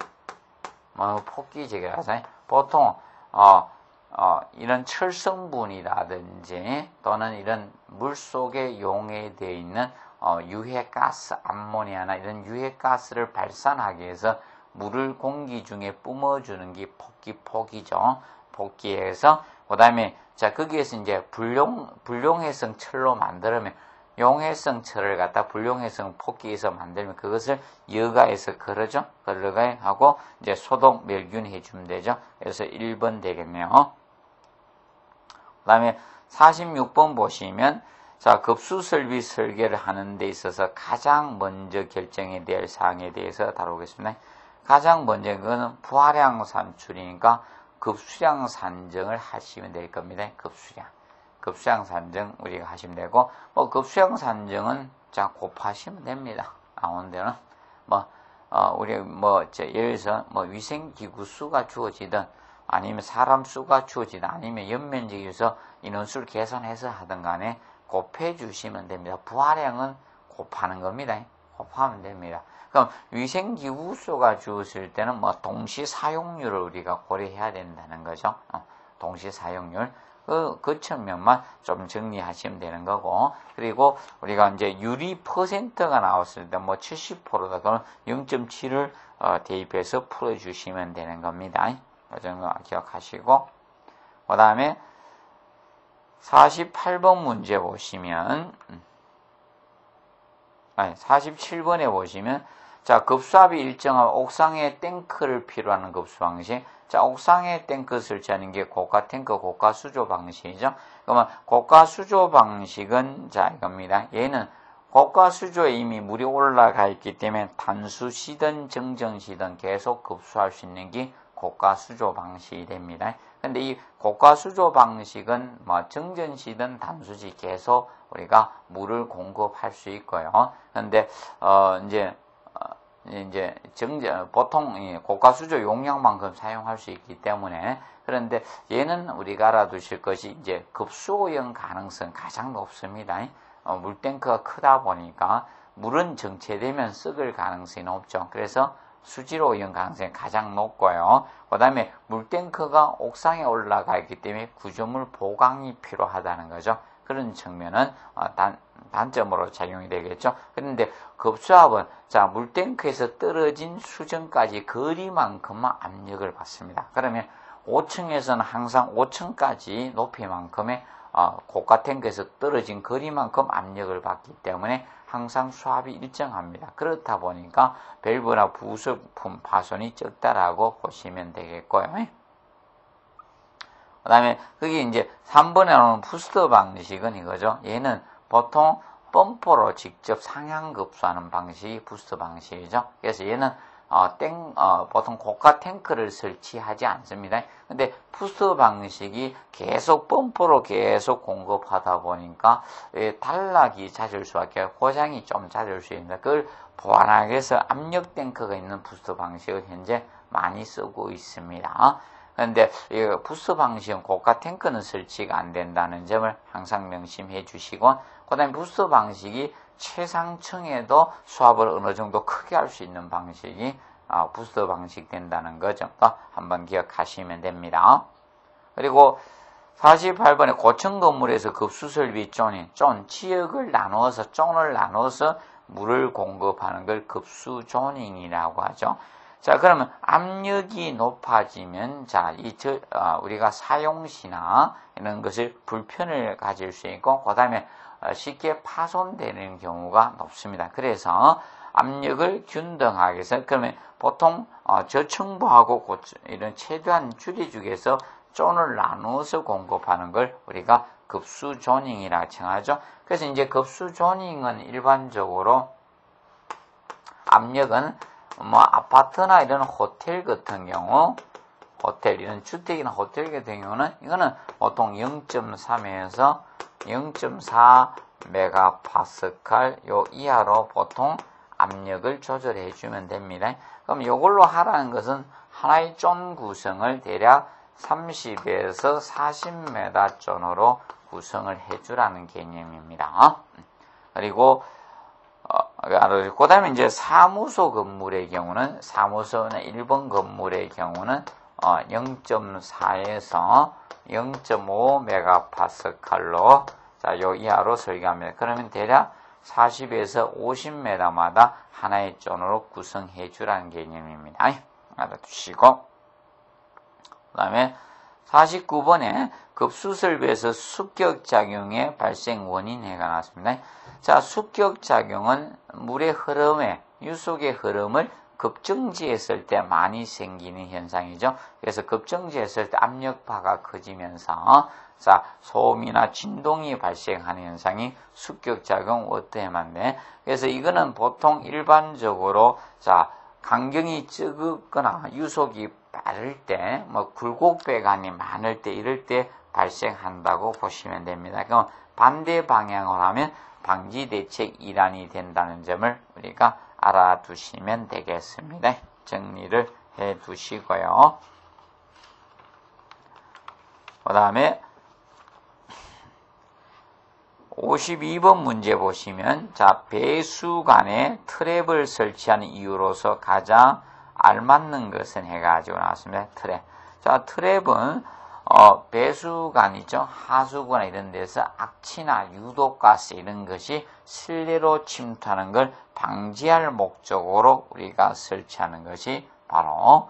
뭐 포기 제거하죠. 보통 이런 철성분이라든지 또는 이런 물속에 용해되어 있는 유해가스, 암모니아나 이런 유해가스를 발산하기 위해서 물을 공기 중에 뿜어주는 게 포기죠. 포기해서 그 다음에 자 거기에서 이제 불용해성 철로 만들면 용해성 철을 갖다 불용해성 포기해서 만들면 그것을 여가에서 걸어죠. 걸어가하고 이제 소독 멸균 해주면 되죠. 그래서 1번 되겠네요. 그 다음에 46번 보시면 자 급수 설비 설계를 하는 데 있어서 가장 먼저 결정해야 될 사항에 대해서 다루겠습니다. 가장 먼저 그거는 부하량 산출이니까 급수량 산정을 하시면 될 겁니다. 급수량 산정 우리가 하시면 되고 뭐 급수량 산정은 자 곱하시면 됩니다. 나온 데는 우리 예를 들어서 위생기구 수가 주어지든 아니면 사람 수가 주어지든 아니면 연면적에서 인원수를 계산해서 하든 간에 곱해 주시면 됩니다. 부하량은 곱하는 겁니다. 곱하면 됩니다. 그럼 위생기구 수가 주었을 때는 동시 사용률을 우리가 고려해야 된다는 거죠. 동시 사용률. 그 측면만 좀 정리하시면 되는 거고, 그리고 우리가 이제 유리 퍼센트가 나왔을 때 뭐 70%다 그러면 0.7을 대입해서 풀어주시면 되는 겁니다. 그 정도 기억하시고, 그 다음에 48번 문제 보시면, 47번에 보시면, 자, 급수압이 일정한 옥상의 탱크를 필요로 하는 급수 방식. 자, 옥상의 탱크 설치하는 게 고가 탱크, 고가 수조 방식이죠. 그러면 고가 수조 방식은, 자, 이겁니다. 얘는 고가 수조에 이미 물이 올라가 있기 때문에 단수시든 정전시든 계속 급수할 수 있는 게 고가 수조 방식이 됩니다. 근데 이 고가 수조 방식은 뭐 정전시든 단수시 계속 우리가 물을 공급할 수 있고요. 근데, 이제 보통 고가 수조 용량만큼 사용할 수 있기 때문에, 그런데 얘는 우리가 알아두실 것이 이제 급수오염 가능성 가장 높습니다. 물탱크가 크다 보니까 물은 정체되면 썩을 가능성이 높죠. 그래서 수질 오염 가능성이 가장 높고요. 그 다음에 물탱크가 옥상에 올라가 있기 때문에 구조물 보강이 필요하다는 거죠. 그런 측면은 단점으로 작용이 되겠죠. 그런데 급수압은, 자, 물탱크에서 떨어진 수정까지 거리만큼만 압력을 받습니다. 그러면 5층에서는 항상 5층까지 높이만큼의 고가 탱크에서 떨어진 거리만큼 압력을 받기 때문에 항상 수압이 일정합니다. 그렇다 보니까 밸브나 부속품 파손이 적다라고 보시면 되겠고요. 그 다음에 그게 이제 3번에 나오는 부스터 방식은 이거죠. 얘는 보통 펌프로 직접 상향 급수하는 방식이 부스터 방식이죠. 그래서 얘는 보통 고가 탱크를 설치하지 않습니다. 근데 부스터 방식이 계속 펌프로 계속 공급하다 보니까 단락이 잦을 수밖에, 고장이 좀 잦을 수 있는데, 그걸 보완하기 위해서 압력 탱크가 있는 부스터 방식을 현재 많이 쓰고 있습니다. 그런데 이 부스터 방식은 고가 탱크는 설치가 안 된다는 점을 항상 명심해 주시고, 그 다음에 부스터 방식이 최상층에도 수압을 어느 정도 크게 할 수 있는 방식이 부스터 방식 된다는 거죠. 한번 기억하시면 됩니다. 그리고 48번에 고층 건물에서 급수설비 존인, 지역을 나누어서, 존을 나눠서 물을 공급하는 걸 급수조닝이라고 하죠. 자, 그러면 압력이 높아지면, 자, 우리가 사용시나 이런 것을 불편을 가질 수 있고, 그 다음에 쉽게 파손되는 경우가 높습니다. 그래서 압력을 균등하게 해서, 그러면 보통 저층부하고 이런 최대한 줄여주기 위해서 존을 나누어서 공급하는 걸 우리가 급수조닝이라称하죠. 그래서 이제 급수조닝은 일반적으로 압력은 뭐 아파트나 이런 호텔 같은 경우, 이런 주택이나 호텔 같은 경우는 이거는 보통 0.3에서 0.4 메가파스칼 요 이하로 보통 압력을 조절해 주면 됩니다. 그럼 이걸로 하라는 것은 하나의 존 구성을 대략 30에서 40m 존으로 구성을 해 주라는 개념입니다. 그리고 그 다음에 이제 사무소 건물의 경우는, 사무소나 일본 건물의 경우는 0.4에서 0.5 메가파스칼로, 자, 요 이하로 설계합니다. 그러면 대략 40에서 50m마다 하나의 존으로 구성해 주라는 개념입니다. 알아두시고, 그 다음에 49번에 급수설비에서 습격작용의 발생 원인해가 나왔습니다. 자, 습격작용은 물의 흐름에, 유속의 흐름을 급정지했을 때 많이 생기는 현상이죠. 그래서 급정지했을 때 압력파가 커지면서, 자, 소음이나 진동이 발생하는 현상이 습격작용 어때만데, 그래서 이거는 보통 일반적으로, 자, 간경이 적거나 유속이 빠를 때, 뭐 굴곡배관이 많을 때, 이럴 때 발생한다고 보시면 됩니다. 그럼 반대 방향으로 하면 방지 대책 일환이 된다는 점을 우리가 알아두시면 되겠습니다. 정리를 해 두시고요. 그 다음에 52번 문제 보시면, 자, 배수관에 트랩을 설치하는 이유로서 가장 알맞는 것은 해가지고 나왔습니다. 트랩. 자, 트랩은 배수관이죠. 하수구나 이런 데서 악취나 유독가스 이런 것이 실내로 침투하는 걸 방지할 목적으로 우리가 설치하는 것이 바로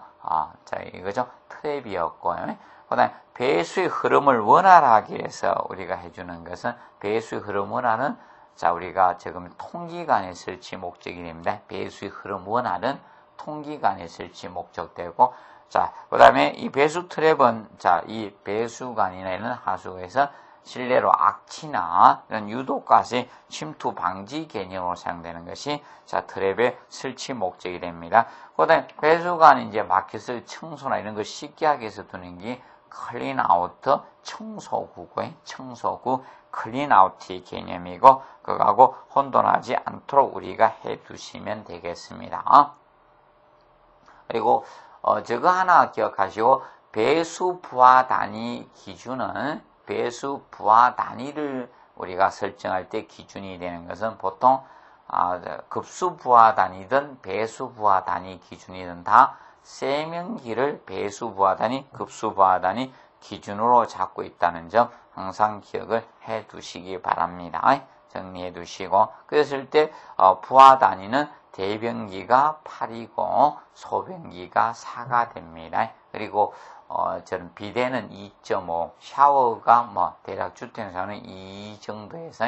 이거죠. 트랩이었고요. 그다음에 배수의 흐름을 원활하게 해서 우리가 해주는 것은 배수의 흐름 원활은 우리가 지금 통기관의 설치 목적이 됩니다. 배수의 흐름 원활은 통기관의 설치 목적되고 그 다음에 이 배수 트랩은 이 배수관이나 이런 하수구에서 실내로 악취나 이런 유독가스의 침투 방지 개념으로 사용되는 것이 트랩의 설치 목적이 됩니다. 그 다음에 배수관이 이제 막혀서 청소나 이런 거 쉽게 하기 위해서 두는 게 클린아우트 청소구고요. 청소구 클린아우트의 개념이고 그거하고 혼돈하지 않도록 우리가 해 두시면 되겠습니다. 그리고 저거 하나 기억하시고 배수 부하 단위 기준은 배수 부하 단위를 우리가 설정할 때 기준이 되는 것은 보통 급수 부하 단위든 배수 부하 단위 기준이든 다 세면기를 배수 부하 단위, 급수 부하 단위 기준으로 잡고 있다는 점 항상 기억을 해 두시기 바랍니다. 정리해 두시고 그랬을 때 부하 단위는 대변기가 8이고 소변기가 4가 됩니다. 그리고 저는 비데는 2.5, 샤워가 대략 주택에서는 2 정도에서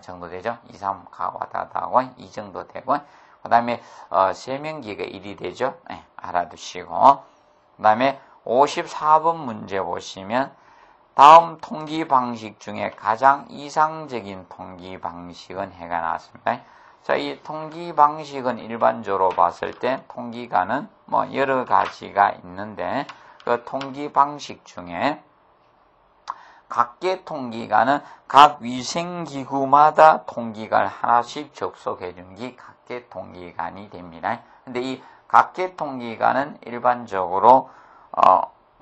정도 되죠. 2, 3 왔다 갔다 하고 2 정도 되고 그 다음에 세면기가 1이 되죠. 알아두시고 그 다음에 54번 문제 보시면 다음 통기 방식 중에 가장 이상적인 통기 방식은 해가 나왔습니다. 이 통기 방식은 일반적으로 봤을 때 통기관은 여러 가지가 있는데 그 통기 방식 중에 각계 통기관은 각 위생기구마다 통기관을 하나씩 접속해 준 게 각계 통기관이 됩니다. 근데 이 각계 통기관은 일반적으로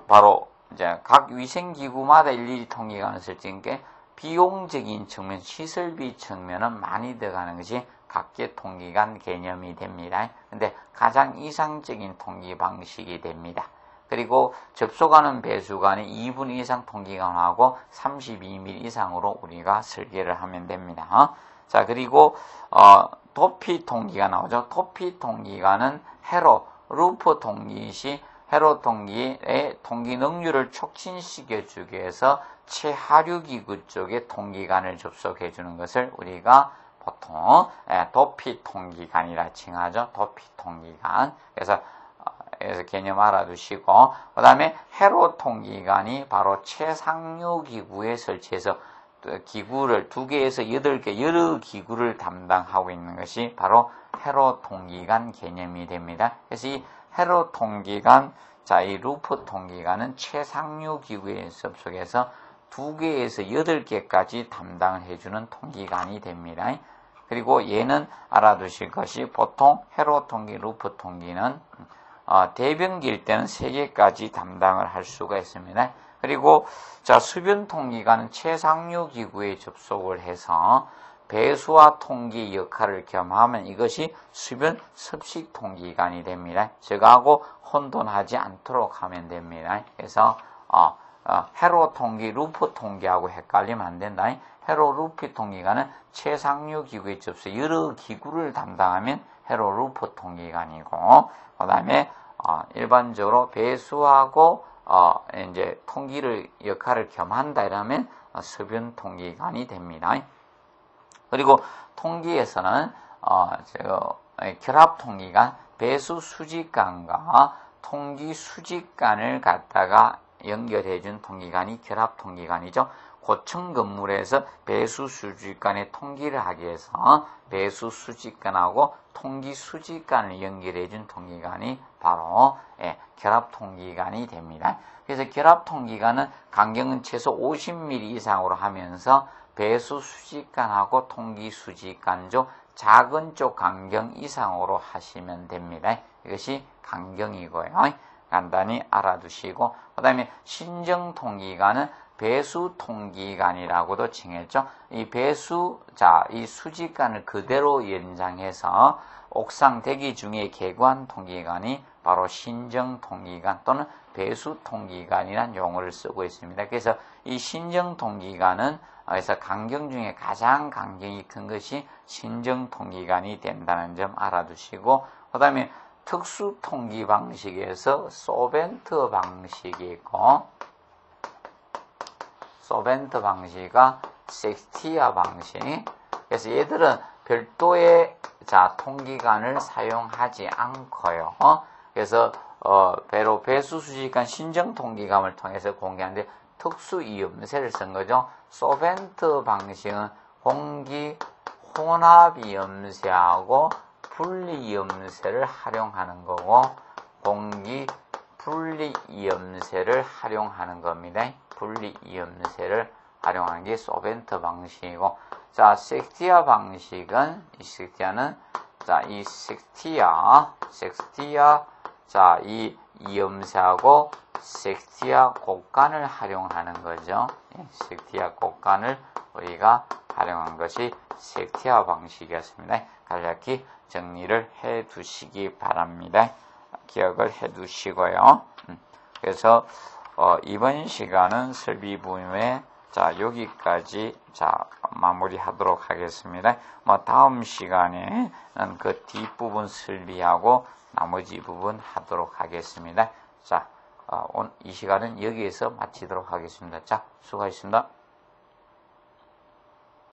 바로 이제 각 위생기구마다 일일이 통기관을 설치한 게 비용적인 측면, 시설비 측면은 많이 들어가는 것이 각계 통기관 개념이 됩니다. 근데 가장 이상적인 통기 방식이 됩니다. 그리고 접속하는 배수관이 2분 이상 통기관하고 32mm 이상으로 우리가 설계를 하면 됩니다. 그리고 도피 통기가 나오죠. 도피 통기관은 회로, 루프 통기 시 회로 통기의 통기 능률을 촉진시켜 주기 위해서 최하류 기구 쪽에 통기관을 접속해 주는 것을 우리가 보통 도피 통기관이라 칭하죠. 도피 통기관. 그래서 개념 알아두시고 그 다음에 회로 통기관이 바로 최상류 기구에 설치해서 기구를 2개에서 8개 여러 기구를 담당하고 있는 것이 바로 회로 통기관 개념이 됩니다. 그래서 이 회로 통기관, 이 루프 통기관은 최상류 기구에 접속해서 2개에서 8개까지 담당을 해주는 통기관이 됩니다. 그리고 얘는 알아두실 것이 보통 회로 통기, 루프 통기는 대변기일 때는 3개까지 담당을 할 수가 있습니다. 그리고 수변 통기관은 최상류 기구에 접속을 해서 배수와 통기 역할을 겸하면 이것이 수변 습식 통기관이 됩니다. 저거하고 혼돈하지 않도록 하면 됩니다. 그래서 회로 통기, 루프 통기하고 헷갈리면 안 된다. 회로 루프 통기관은 최상류 기구에 접속 여러 기구를 담당하면 회로 루프 통기관이고 그 다음에 일반적으로 배수하고 이제 통기를 역할을 겸한다 이러면 수변 통기관이 됩니다. 그리고 통기에서는 결합 통기관, 배수 수직관과 통기 수직관을 갖다가 연결해준 통기관이 결합 통기관이죠. 고층 건물에서 배수 수직관에 통기를 하기 위해서 배수 수직관하고 통기 수직관을 연결해준 통기관이 바로 결합 통기관이 됩니다. 그래서 결합 통기관은 간격은 최소 50mm 이상으로 하면서 배수 수직관하고 통기 수직관 중 작은 쪽 간격 이상으로 하시면 됩니다. 이것이 간격이고요. 간단히 알아두시고 그 다음에 신정 통기관은 배수 통기관이라고도 칭했죠. 이 배수, 이 수직관을 그대로 연장해서 옥상 대기 중에 개관 통기관이 바로 신정 통기관 또는 배수 통기간이라는 용어를 쓰고 있습니다. 그래서 이 신정 통기간은 그래서 강경 중에 가장 강경이 큰 것이 신정 통기간이 된다는 점 알아두시고, 그 다음에 특수 통기 방식에서 소벤트 방식이 있고, 소벤트 방식과 섹스티아 방식. 그래서 얘들은 별도의 통기간을 사용하지 않고요. 그래서 배로 배수 수직간 신정 통기감을 통해서 공개하는데 특수 이음새를 쓴 거죠. 소벤트 방식은 공기 혼합 이음새하고 분리 이음새를 활용하는 거고, 공기 분리 이음새를 활용하는 겁니다. 분리 이음새를 활용하는 게 소벤트 방식이고, 자, 섹스티아 방식은, 이 섹스티아는, 자, 이 섹스티아, 자, 이 이음새하고 섹스티아 곡간을 활용하는 거죠. 섹스티아 곡간을 우리가 활용한 것이 섹스티아 방식이었습니다. 간략히 정리를 해 두시기 바랍니다. 기억을 해 두시고요. 그래서, 이번 시간은 설비 부분에 자, 여기까지, 마무리 하도록 하겠습니다. 다음 시간에는 그 뒷부분 설비하고 나머지 부분 하도록 하겠습니다. 자, 이 시간은 여기에서 마치도록 하겠습니다. 자, 수고하셨습니다.